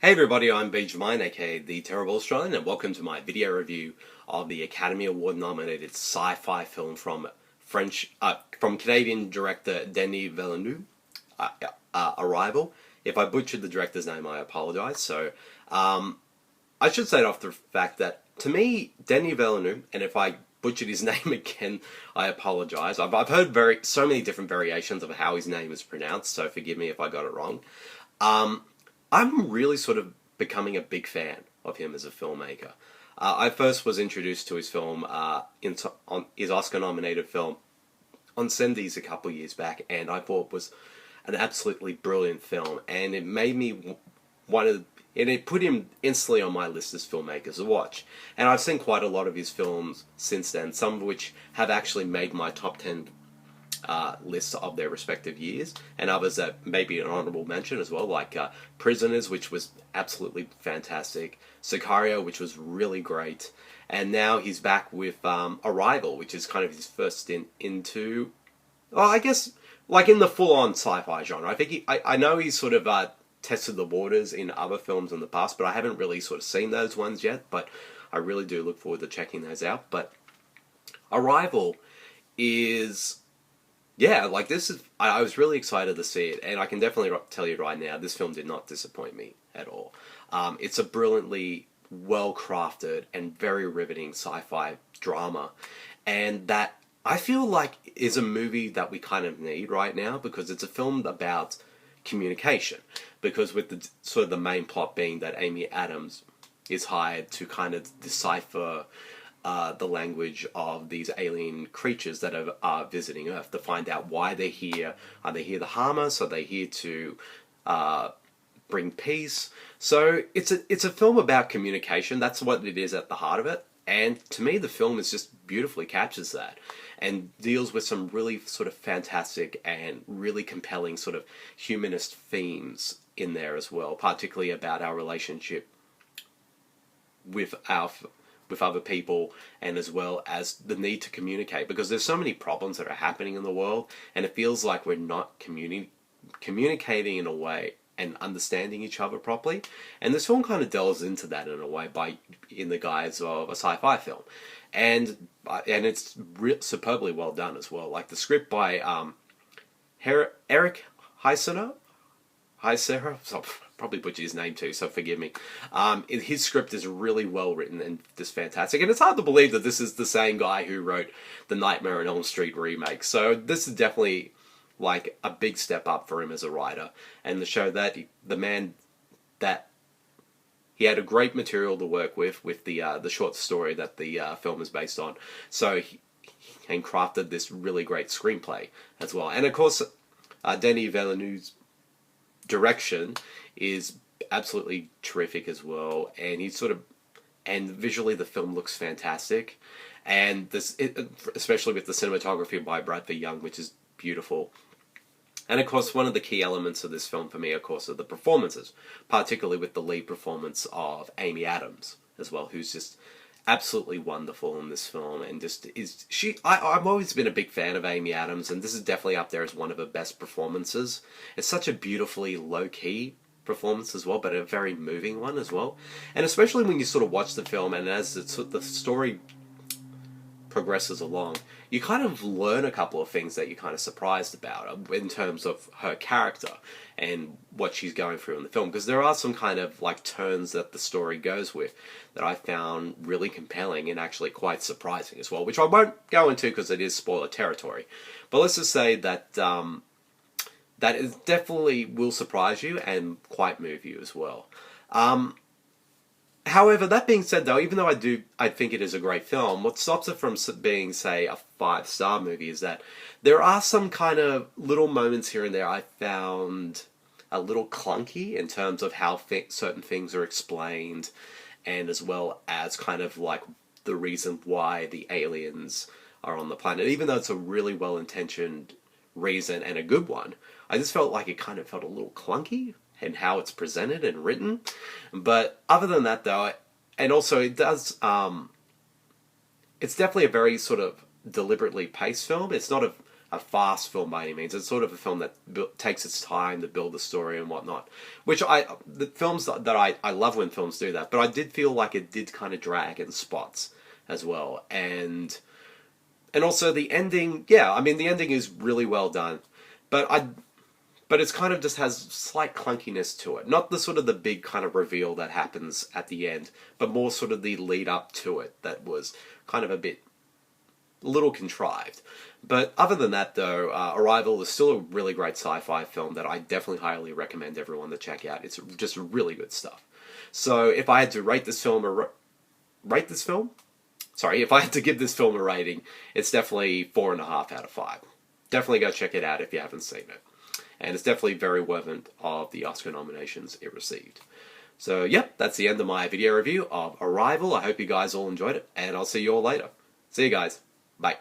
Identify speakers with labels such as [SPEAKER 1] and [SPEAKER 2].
[SPEAKER 1] Hey everybody, I'm Benjamin, aka The Terrible Australian, and welcome to my video review of the Academy Award nominated sci-fi film from Canadian director Denis Villeneuve, Arrival. If I butchered the director's name, I apologize. I should say it off the fact that, to me, Denis Villeneuve, and if I butchered his name again, I apologize. I've heard so many different variations of how his name is pronounced, so forgive me if I got it wrong. I'm really sort of becoming a big fan of him as a filmmaker. I first was introduced to his film, on his Oscar-nominated film, on Sendies a couple of years back, and I thought it was an absolutely brilliant film, and it made me and it put him instantly on my list as filmmakers to watch. And I've seen quite a lot of his films since then, some of which have actually made my top 10 lists of their respective years, and others that maybe an honorable mention as well, like Prisoners, which was absolutely fantastic, Sicario, which was really great, and now he's back with Arrival, which is kind of his first stint into, well, I guess, like in the full-on sci-fi genre. I think I know he's sort of tested the waters in other films in the past, but I haven't really sort of seen those ones yet, but I really do look forward to checking those out. But Arrival is... yeah, like this is... I was really excited to see it, and I can definitely tell you right now, this film did not disappoint me at all. It's a brilliantly well-crafted and very riveting sci-fi drama, and that I feel like is a movie that we kind of need right now, because it's a film about communication. Because with the sort of the main plot being that Amy Adams is hired to kind of decipher the language of these alien creatures that are visiting Earth, to find out why they're here. Are they here to harm us? Are they here to bring peace? So it's a film about communication. That's what it is at the heart of it. And to me, the film is just beautifully captures that, and deals with some really sort of fantastic and really compelling sort of humanist themes in there as well, particularly about our relationship with other people, and as well as the need to communicate, because there's so many problems that are happening in the world, and it feels like we're not communicating in a way and understanding each other properly. And this film kind of delves into that in a way, in the guise of a sci-fi film, and it's superbly well done as well. Like the script by Eric Heisener, probably butchered his name too, so forgive me. His script is really well written and just fantastic, and it's hard to believe that this is the same guy who wrote the Nightmare on Elm Street remake. So this is definitely like a big step up for him as a writer, and to show that he had a great material to work with the short story that the film is based on. So he crafted this really great screenplay as well, and of course, Denis Villeneuve's direction is absolutely terrific as well, and and visually the film looks fantastic, and especially with the cinematography by Bradford Young, which is beautiful. And of course, one of the key elements of this film for me, of course, are the performances, particularly with the lead performance of Amy Adams as well, who's just absolutely wonderful in this film, and I've always been a big fan of Amy Adams, and this is definitely up there as one of her best performances. It's such a beautifully low-key performance as well, but a very moving one as well. And especially when you sort of watch the film, and as the story progresses along, you kind of learn a couple of things that you're kind of surprised about in terms of her character and what she's going through in the film, because there are some kind of like turns that the story goes with that I found really compelling and actually quite surprising as well, which I won't go into because it is spoiler territory. But let's just say that that it definitely will surprise you and quite move you as well. However, that being said, though, even though I think it is a great film, what stops it from being, say, a 5-star movie is that there are some kind of little moments here and there I found a little clunky in terms of how certain things are explained, and as well as kind of like the reason why the aliens are on the planet. Even though it's a really well-intentioned reason and a good one, I just felt like it kind of felt a little clunky and how it's presented and written. But other than that, though, and also it does, it's definitely a very sort of deliberately paced film. It's not a fast film by any means. It's sort of a film that takes its time to build the story and whatnot. Which the films that I love when films do that, but I did feel like it did kind of drag in spots as well. And also the ending, yeah, I mean the ending is really well done, but it's kind of just has slight clunkiness to it. Not the sort of the big kind of reveal that happens at the end, but more sort of the lead up to it that was kind of a little contrived. But other than that, though, Arrival is still a really great sci-fi film that I definitely highly recommend everyone to check out. It's just really good stuff. So if I had to rate this film if I had to give this film a rating, it's definitely 4.5 out of 5. Definitely go check it out if you haven't seen it. And it's definitely very worthy of the Oscar nominations it received. So, yep, that's the end of my video review of Arrival. I hope you guys all enjoyed it, and I'll see you all later. See you guys. Bye.